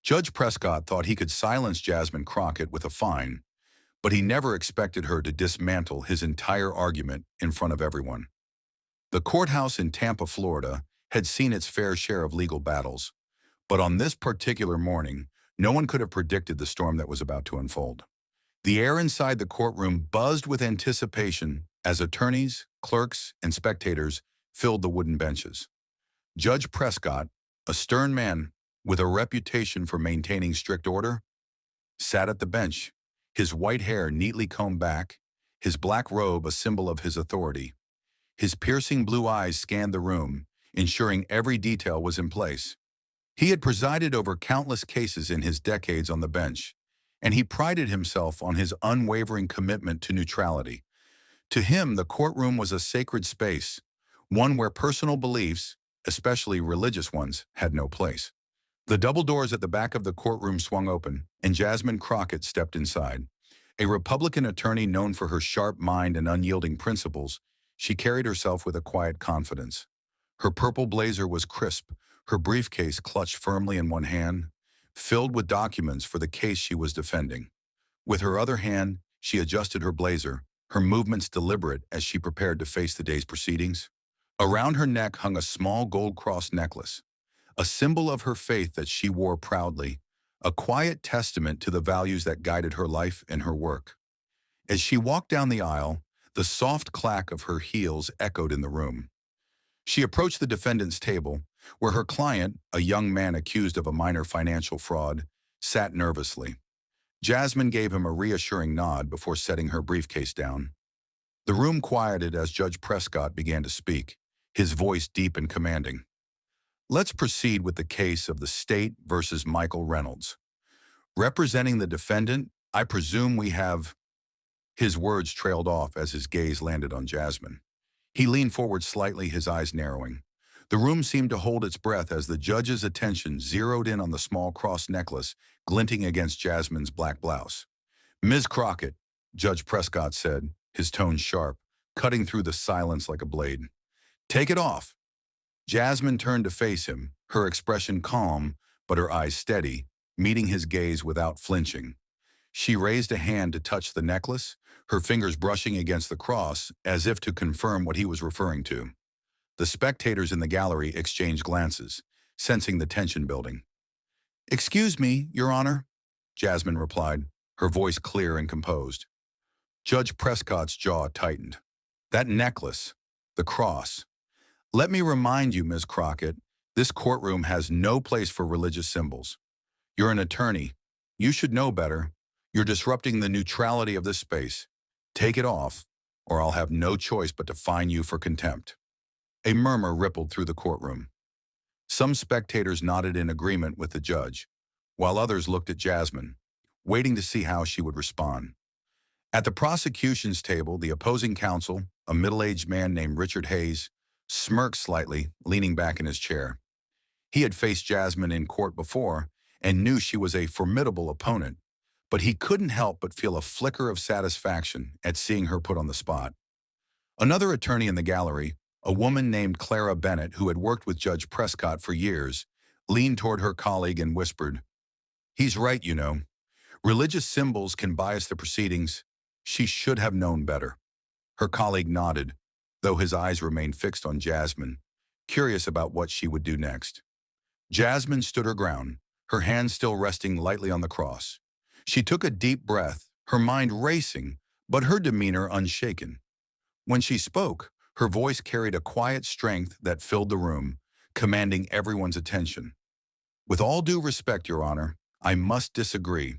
Judge Prescott thought he could silence Jasmine Crockett with a fine, but he never expected her to dismantle his entire argument in front of everyone. The courthouse in Tampa, Florida, had seen its fair share of legal battles, but on this particular morning, no one could have predicted the storm that was about to unfold. The air inside the courtroom buzzed with anticipation as attorneys, clerks, and spectators filled the wooden benches. Judge Prescott, a stern man with a reputation for maintaining strict order, sat at the bench, his white hair neatly combed back, his black robe a symbol of his authority. His piercing blue eyes scanned the room, ensuring every detail was in place. He had presided over countless cases in his decades on the bench, and he prided himself on his unwavering commitment to neutrality. To him, the courtroom was a sacred space, one where personal beliefs, especially religious ones, had no place. The double doors at the back of the courtroom swung open, and Jasmine Crockett stepped inside. A Republican attorney known for her sharp mind and unyielding principles, she carried herself with a quiet confidence. Her purple blazer was crisp, her briefcase clutched firmly in one hand, filled with documents for the case she was defending. With her other hand, she adjusted her blazer, her movements deliberate as she prepared to face the day's proceedings. Around her neck hung a small gold cross necklace, a symbol of her faith that she wore proudly, a quiet testament to the values that guided her life and her work. As she walked down the aisle, the soft clack of her heels echoed in the room. She approached the defendant's table, where her client, a young man accused of a minor financial fraud, sat nervously. Jasmine gave him a reassuring nod before setting her briefcase down. The room quieted as Judge Prescott began to speak, his voice deep and commanding. Let's proceed with the case of the state versus Michael Reynolds. Representing the defendant, I presume we have... His words trailed off as his gaze landed on Jasmine. He leaned forward slightly, his eyes narrowing. The room seemed to hold its breath as the judge's attention zeroed in on the small cross necklace glinting against Jasmine's black blouse. Ms. Crockett, Judge Prescott said, his tone sharp, cutting through the silence like a blade. Take it off. Jasmine turned to face him, her expression calm, but her eyes steady, meeting his gaze without flinching. She raised a hand to touch the necklace, her fingers brushing against the cross as if to confirm what he was referring to. The spectators in the gallery exchanged glances, sensing the tension building. Excuse me, Your Honor, Jasmine replied, her voice clear and composed. Judge Prescott's jaw tightened. That necklace, the cross. Let me remind you, Ms. Crockett, this courtroom has no place for religious symbols. You're an attorney. You should know better. You're disrupting the neutrality of this space. Take it off, or I'll have no choice but to fine you for contempt. A murmur rippled through the courtroom. Some spectators nodded in agreement with the judge, while others looked at Jasmine, waiting to see how she would respond. At the prosecution's table, the opposing counsel, a middle-aged man named Richard Hayes, smirked slightly, leaning back in his chair. He had faced Jasmine in court before and knew she was a formidable opponent, but he couldn't help but feel a flicker of satisfaction at seeing her put on the spot. Another attorney in the gallery, a woman named Clara Bennett, who had worked with Judge Prescott for years, leaned toward her colleague and whispered, "He's right, you know. Religious symbols can bias the proceedings. She should have known better." Her colleague nodded, though his eyes remained fixed on Jasmine, curious about what she would do next. Jasmine stood her ground, her hands still resting lightly on the cross. She took a deep breath, her mind racing, but her demeanor unshaken. When she spoke, her voice carried a quiet strength that filled the room, commanding everyone's attention. With all due respect, Your Honor, I must disagree.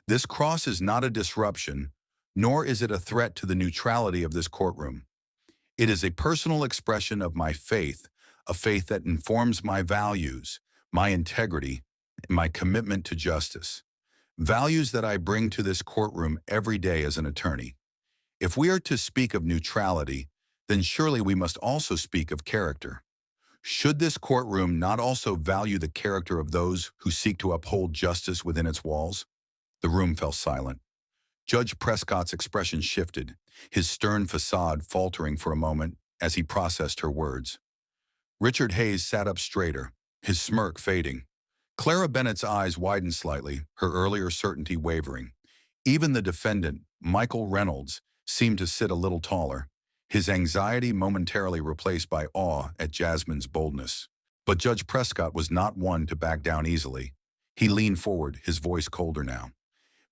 This cross is not a disruption, nor is it a threat to the neutrality of this courtroom. It is a personal expression of my faith, a faith that informs my values, my integrity, and my commitment to justice. Values that I bring to this courtroom every day as an attorney. If we are to speak of neutrality, then surely we must also speak of character. Should this courtroom not also value the character of those who seek to uphold justice within its walls? The room fell silent. Judge Prescott's expression shifted, his stern facade faltering for a moment as he processed her words. Richard Hayes sat up straighter, his smirk fading. Clara Bennett's eyes widened slightly, her earlier certainty wavering. Even the defendant, Michael Reynolds, seemed to sit a little taller, his anxiety momentarily replaced by awe at Jasmine's boldness. But Judge Prescott was not one to back down easily. He leaned forward, his voice colder now.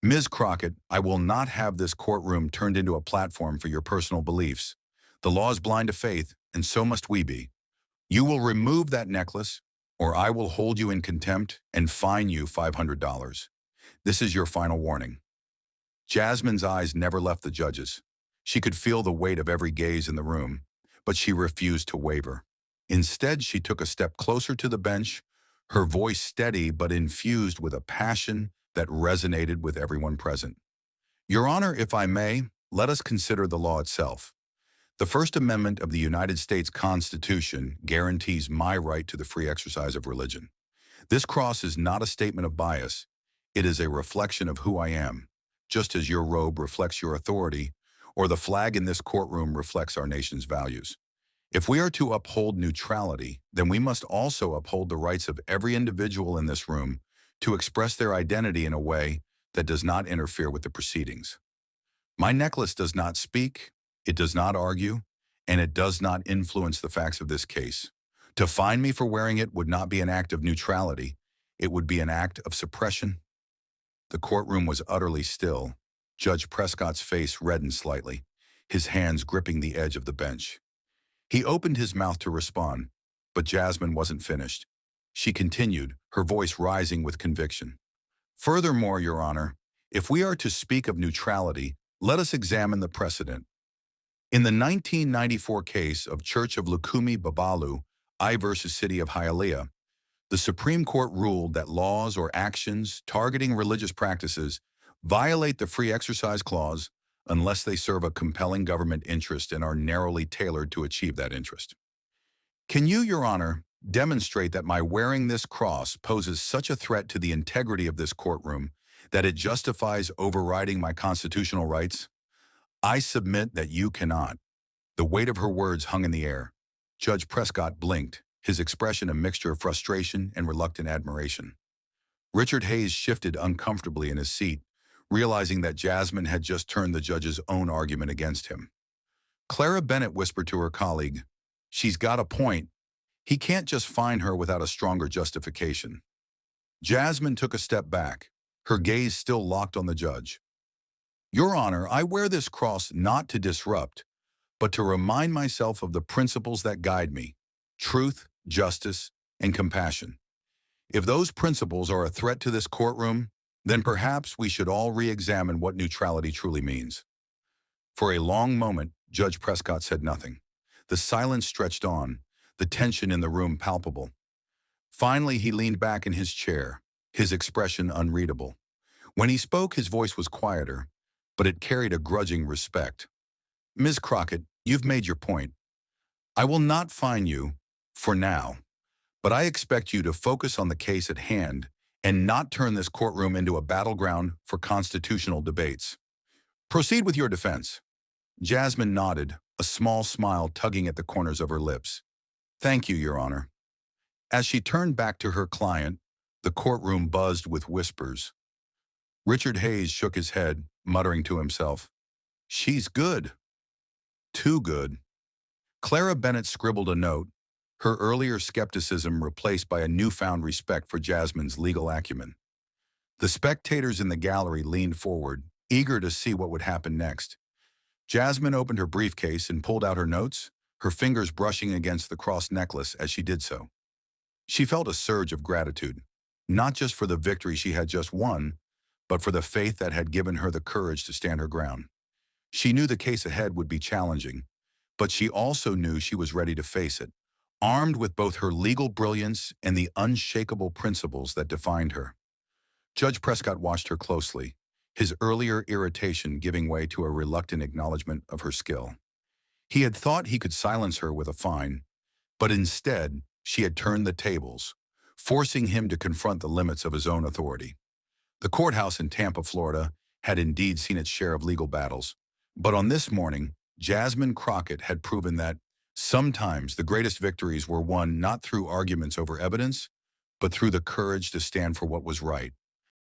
Ms. Crockett, I will not have this courtroom turned into a platform for your personal beliefs. The law is blind to faith, and so must we be. You will remove that necklace, or I will hold you in contempt and fine you $500. This is your final warning. Jasmine's eyes never left the judge's. She could feel the weight of every gaze in the room, but she refused to waver. Instead, she took a step closer to the bench, her voice steady but infused with a passion that resonated with everyone present. Your Honor, if I may, let us consider the law itself. The First Amendment of the United States Constitution guarantees my right to the free exercise of religion. This cross is not a statement of bias. It is a reflection of who I am, just as your robe reflects your authority, or the flag in this courtroom reflects our nation's values. If we are to uphold neutrality, then we must also uphold the rights of every individual in this room to express their identity in a way that does not interfere with the proceedings. My necklace does not speak, it does not argue, and it does not influence the facts of this case. To fine me for wearing it would not be an act of neutrality, it would be an act of suppression. The courtroom was utterly still. Judge Prescott's face reddened slightly, his hands gripping the edge of the bench. He opened his mouth to respond, but Jasmine wasn't finished. She continued, her voice rising with conviction. Furthermore, Your Honor, if we are to speak of neutrality, let us examine the precedent. In the 1994 case of Church of Lukumi Babalu, I versus City of Hialeah, the Supreme Court ruled that laws or actions targeting religious practices violate the Free Exercise Clause unless they serve a compelling government interest and are narrowly tailored to achieve that interest. Can you, Your Honor, demonstrate that my wearing this cross poses such a threat to the integrity of this courtroom that it justifies overriding my constitutional rights? I submit that you cannot. The weight of her words hung in the air. Judge Prescott blinked, his expression a mixture of frustration and reluctant admiration. Richard Hayes shifted uncomfortably in his seat, realizing that Jasmine had just turned the judge's own argument against him. Clara Bennett whispered to her colleague, "She's got a point. He can't just fine her without a stronger justification." Jasmine took a step back, her gaze still locked on the judge. Your Honor, I wear this cross not to disrupt, but to remind myself of the principles that guide me: truth, justice, and compassion. If those principles are a threat to this courtroom, then perhaps we should all re-examine what neutrality truly means. For a long moment, Judge Prescott said nothing. The silence stretched on, the tension in the room palpable. Finally, he leaned back in his chair, his expression unreadable. When he spoke, his voice was quieter, but it carried a grudging respect. Ms. Crockett, you've made your point. I will not fine you, for now, but I expect you to focus on the case at hand and not turn this courtroom into a battleground for constitutional debates. Proceed with your defense. Jasmine nodded, a small smile tugging at the corners of her lips. Thank you, Your Honor. As she turned back to her client, the courtroom buzzed with whispers. Richard Hayes shook his head, muttering to himself, "She's good. Too good." Clara Bennett scribbled a note, her earlier skepticism replaced by a newfound respect for Jasmine's legal acumen. The spectators in the gallery leaned forward, eager to see what would happen next. Jasmine opened her briefcase and pulled out her notes, her fingers brushing against the cross necklace as she did so. She felt a surge of gratitude, not just for the victory she had just won, but for the faith that had given her the courage to stand her ground. She knew the case ahead would be challenging, but she also knew she was ready to face it, armed with both her legal brilliance and the unshakable principles that defined her. Judge Prescott watched her closely, his earlier irritation giving way to a reluctant acknowledgement of her skill. He had thought he could silence her with a fine, but instead, she had turned the tables, forcing him to confront the limits of his own authority. The courthouse in Tampa, Florida, had indeed seen its share of legal battles, but on this morning, Jasmine Crockett had proven that sometimes the greatest victories were won not through arguments over evidence, but through the courage to stand for what was right.